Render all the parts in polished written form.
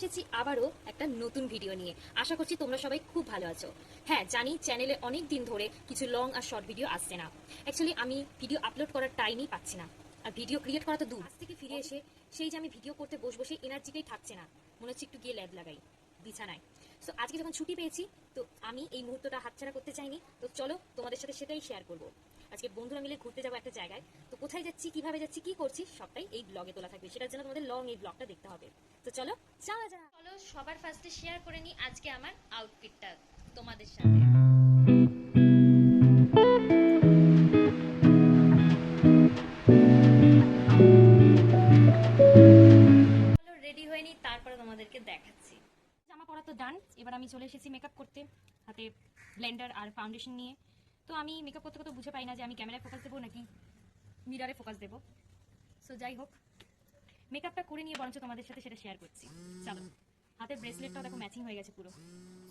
এসেছি আবারও একটা নতুন ভিডিও নিয়ে। আশা করছি তোমরা সবাই খুব ভালো আছো। হ্যাঁ জানি চ্যানেলে অনেক দিন ধরে কিছু লং আর শর্ট ভিডিও আসছে না। অ্যাকচুয়ালি আমি ভিডিও আপলোড করার টাইমই পাচ্ছি না, আর ভিডিও ক্রিয়েট করা তো দূর। আজ থেকে ফিরে এসে সেই যে আমি ভিডিও করতে বসে এনার্জিটাই থাকছে না, মনে হচ্ছে একটু গিয়ে ল্যাব লাগাই বিছানায়। সো আজকে যখন ছুটি পেয়েছি তো আমি এই মুহূর্তটা হাতছাড়া করতে চাইনি, তো চলো তোমাদের সাথে সেটাই শেয়ার করবো। আজকে বন্ধুরা মিলে ঘুরতে যাবো একটা জায়গায়, তো কোথায় যাচ্ছি, কিভাবে যাচ্ছি, কি করছি সবটাই এই ব্লগে তোলা থাকবে। সেটার জন্য তোমাদের লং এই ব্লগটা দেখতে হবে। তো চলো চলো সবার ফার্স্টে শেয়ার করে নিই আজকে আমার আউটফিটটা তোমাদের সাথে। চলো রেডি হয়ে নিই, তারপরে তোমাদেরকে দেখাচ্ছি। জামা পরা তো ডান, এবার আমি চলে এসেছি মেকআপ করতে, হাতে ব্লেন্ডার আর ফাউন্ডেশন নিয়ে। তো আমি মেকআপ করতে করতে বুঝে পাই না যে আমি ক্যামেরায় ফোকাস দেবো নাকি মিরারে ফোকাস দেবো। সো যাই হোক, মেকআপটা করে নিয়ে বরঞ্চ তোমাদের সাথে সেটা শেয়ার করছি। চলো, হাতের ব্রেসলেটটাও দেখো ম্যাচিং হয়ে গেছে পুরো।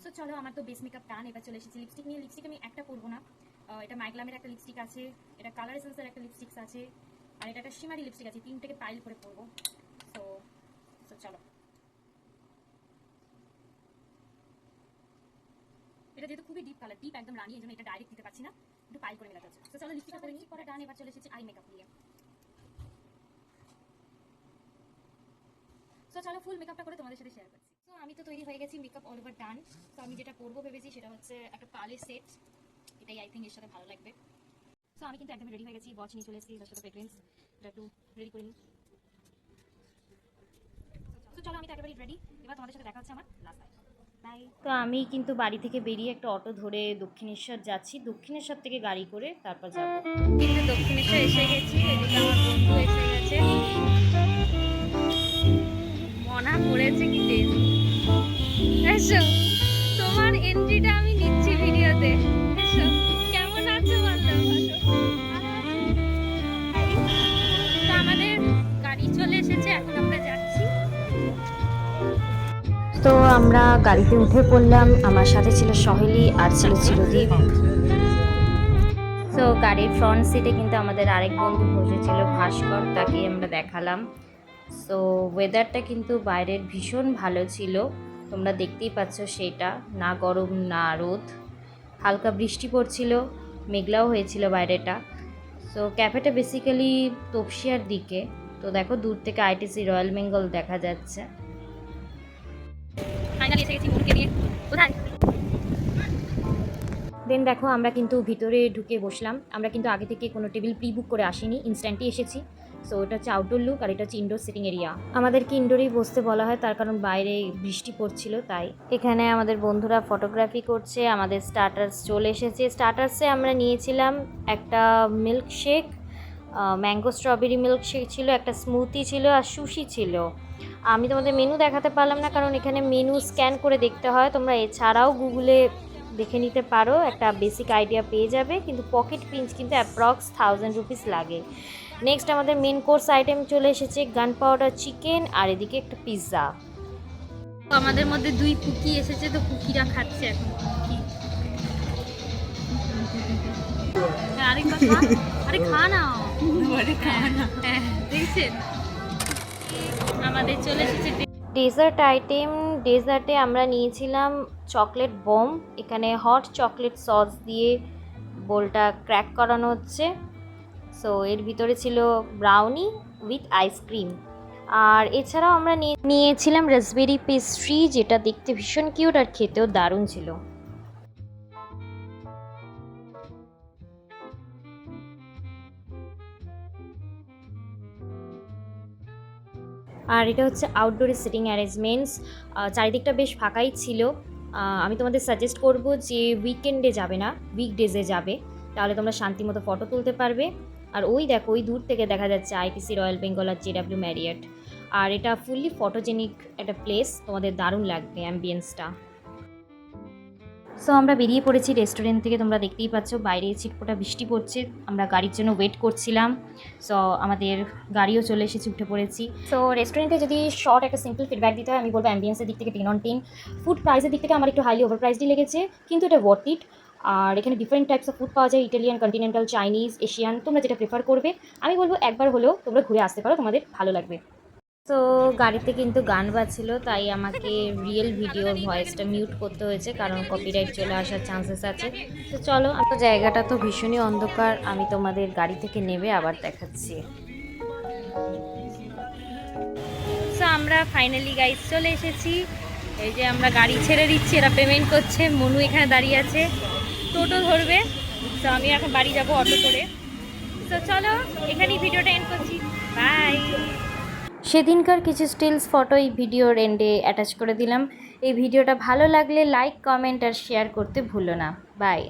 সো চলো, আমার তো বেস মেকআপ ডান, এবার চলে এসেছি লিপস্টিক নিয়ে। লিপস্টিক আমি একটা করবো না, এটা মাইগ্লামের একটা লিপস্টিক আছে, এটা কালার এসেন্সের একটা লিপস্টিক আছে, আর এটা একটা শিমারি লিপস্টিক আছে। তিনটাকে পাইল করে পরবো। সো সো চলো, এটা যেহেতু খুবই ডিপ কালার, ডিপ একদম রানি, এই জন্য এটা ডাইরেক্ট দিতে পারছি না, একটু পাইল করে মেলাতে হচ্ছে। তো চলো লিপস্টিকটা করে নিই, পরে ডান। এবার চলে এসেছি আই মেকআপ নিয়ে। সো চলো ফুল মেকআপটা করে তোমাদের সাথে শেয়ার করছি। তো আমি তো তৈরি হয়ে গেছি, মেকআপ অল ওভার ডান। তো আমি যেটা করবো ভেবেছি সেটা হচ্ছে একটা পার্লের সেট, এটাই আই থিঙ্ক এর সাথে ভালো লাগবে। সো আমি কিন্তু একদম রেডি হয়ে গেছি, ওয়াচ নিয়ে চলে এসেছি, তার সাথে ফ্রেগ্রেন্স, এটা একটু রেডি করে নিই। তো চলো, আমি তো একেবারে রেডি, এবার তোমাদের সাথে দেখা হচ্ছে আমার লাস্ট বাই। তো আমি কিন্তু বাড়ি থেকে বেরিয়ে একটা অটো ধরে দক্ষিণেশ্বর যাচ্ছি, দক্ষিণেশ্বর থেকে গাড়ি করে তারপর যাবো। কিন্তু দক্ষিণেশ্বর এসে গেছি, এদিকে আমার বন্ধু এসে গেছে, মনা পড়েছে কি টেস্ট। এসো, তোমার এন্ট্রিটা আমি নিচ্ছি ভিডিওতে। এসো, কেমন আছো বলো? তো আমাদের গাড়ি চলে এসেছে, এখন আমরা যাচ্ছি। তো আমরা গাড়িতে উঠে পড়লাম, আমার সাথে ছিল সহেলি আর ছিল চিরদীপ। তো গাড়ির ফ্রন্ট সিটে কিন্তু আমাদের আরেক বন্ধু বসেছিল ভাস্কর, তাকে আমরা দেখালাম। সো ওয়েদারটা কিন্তু বাইরের ভীষণ ভালো ছিল, তোমরা দেখতেই পাচ্ছ সেটা, না গরম না রোদ, হালকা বৃষ্টি পড়ছিল, মেঘলাও হয়েছিল বাইরেটা। সো ক্যাফেটা বেসিক্যালি তপসিয়ার দিকে, তো দেখো দূর থেকে আইটিসি রয়্যাল বেঙ্গল দেখা যাচ্ছে। দেন দেখো আমরা কিন্তু ভিতরে ঢুকে বসলাম, আমরা কিন্তু আগে থেকে কোনো টেবিল প্রি বুক করে আসিনি, ইনস্ট্যান্টই এসেছি। সো এটা হচ্ছে আউটডোর লুক, আর এটা হচ্ছে ইনডোর সিটিং এরিয়া। আমাদেরকে ইনডোরেই বসতে বলা হয়, তার কারণ বাইরে বৃষ্টি পড়ছিল তাই। এখানে আমাদের বন্ধুরা ফটোগ্রাফি করছে, আমাদের স্টার্টার্স চলে এসেছে। স্টার্টার্সে আমরা নিয়েছিলাম একটা মিল্কশেক, ম্যাঙ্গো স্ট্রবেরি মিল্কশেক ছিল, একটা স্মুথি ছিল, আর সুশি ছিল। আমি তোমাদের মেনু দেখাতে পারলাম না, কারণ এখানে মেনু স্ক্যান করে দেখতে হয়, তোমরা এছাড়াও গুগলে দেখে নিতে পারো, একটা বেসিক আইডিয়া পেয়ে যাবে, কিন্তু পকেট পিঞ্চ কিন্তু অ্যাপ্রক্স 1000 রুপিস লাগে। নেক্সট আমাদের মেন কোর্স আইটেম চলে এসেছে গান পাউডার চিকেন, আর এদিকে একটা পিৎজা। আমাদের মধ্যে দুই কুকি এসেছে, তো কুকিরা খাচ্ছে এখন। আরে খা না, দেখছেন আমাদের চলে এসেছে ডেজার্ট আইটেম। ডেজার্টে আমরা নিয়েছিলাম চকলেট বম, এখানে হট চকলেট সস দিয়ে বোলটা ক্র্যাক করানো হচ্ছে। সো এর ভিতরে ছিল ব্রাউনি উইথ আইসক্রিম, আর এছাড়াও আমরা নিয়েছিলাম রাসবেরি পেস্ট্রি, যেটা দেখতে ভীষণ কিউট আর খেতেও দারুণ ছিল। আর এটা হচ্ছে আউটডোরে সিটিং অ্যারেঞ্জমেন্টস, চারিদিকটা বেশ ফাঁকাই ছিল। আমি তোমাদের সাজেস্ট করব যে উইকেন্ডে যাবে না, উইকডেজে যাবে, তাহলে তোমরা শান্তি মতো ফটো তুলতে পারবে। আর ওই দেখো, ওই দূর থেকে দেখা যাচ্ছে আইটিসি রয়্যাল বেঙ্গল আর জেডাব্লিউ ম্যারিয়ট, আর এটা ফুললি ফটোজেনিক একটা প্লেস, তোমাদের দারুণ লাগবে অ্যাম্বিয়েন্সটা। সো আমরা বেরিয়ে পড়েছি রেস্টুরেন্ট থেকে, তোমরা দেখতেই পাচ্ছ বাইরে ছিটফোঁটা বৃষ্টি পড়ছে, আমরা গাড়ির জন্য ওয়েট করছিলাম। সো আমাদের গাড়িও চলে এসেছে, উঠে পড়েছি। সো রেস্টুরেন্টে যদি শর্ট একটা সিম্পল ফিডব্যাক দিতে হয়, আমি বলবো অ্যাম্বিয়েন্সের দিক থেকে 10/10। ফুড প্রাইসের দিক থেকে আমার একটু হাইলি ওভার প্রাইসডই লেগেছে, কিন্তু এটা ওয়ার্থ ইট। আর এখানে ডিফারেন্ট টাইপস অফ ফুড পাওয়া যায়, ইটালিয়ান, কন্টিনেন্টাল, চাইনিজ, এশিয়ান, তোমরা যেটা প্রেফার করবে। আমি বলবো একবার হলেও তোমরা ঘুরে আসতে পারো, তোমাদের ভালো লাগবে। তো গাড়িতে কিন্তু গান বাজছিল, তাই আমাকে রিয়েল ভিডিওর ভয়েসটা মিউট করতে হয়েছে, কারণ কপিরাইট চলে আসার চান্সেস আছে। তো চলো, জায়গাটা তো ভীষণই অন্ধকার, আমি তোমাদের গাড়ি থেকে নেমে আবার দেখাচ্ছি। তো আমরা ফাইনালি গাইস চলে এসেছি। এই যে আমরা গাড়ি ছেড়ে দিচ্ছি, এরা পেমেন্ট করছে, মনু এখানে দাঁড়িয়ে আছে, টোটো ধরবে। তো আমি এখন বাড়ি যাব অটো করে। তো চলো, এখানেই ভিডিওটা এন্ড করছি, বাই। সেদিনকার কিছু স্টিলস ফটো এই ভিডিওর এন্ডে অ্যাটাচ করে দিলাম। এই ভিডিওটা ভালো লাগলে লাইক, কমেন্ট আর শেয়ার করতে ভুলো না। বাই।